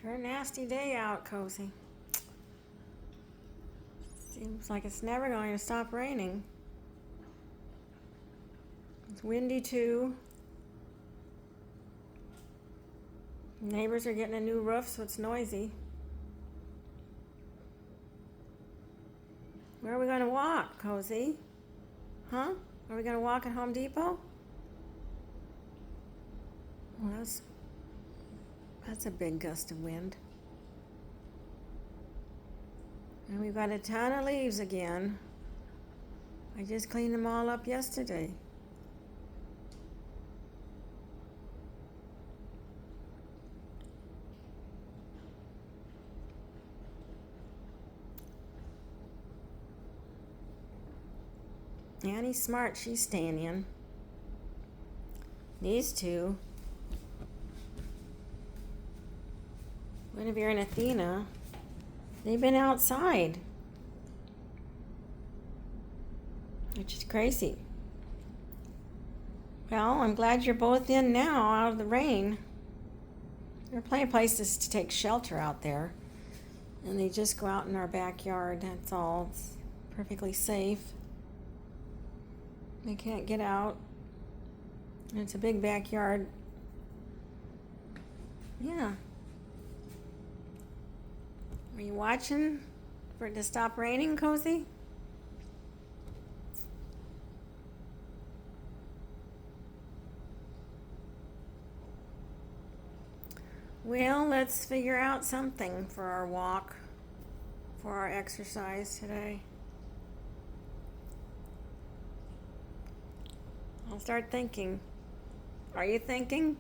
Sure a nasty day out, Cozy. Seems like it's never going to stop raining. It's windy too. Neighbors are getting a new roof, so it's noisy. Where are we going to walk, Cozy? Huh? Are we going to walk at Home Depot? Well, that's a big gust of wind. And we've got a ton of leaves again. I just cleaned them all up yesterday. Annie's smart, she's staying in. These two, Guinevere and Athena, they've been outside, which is crazy. Well, I'm glad you're both in now, out of the rain. There are plenty of places to take shelter out there, and they just go out in our backyard, that's all. It's perfectly safe. They can't get out. And it's a big backyard. Yeah. Are you watching for it to stop raining, Cozy? Well, let's figure out something for our walk, for our exercise today. I'll start thinking. Are you thinking?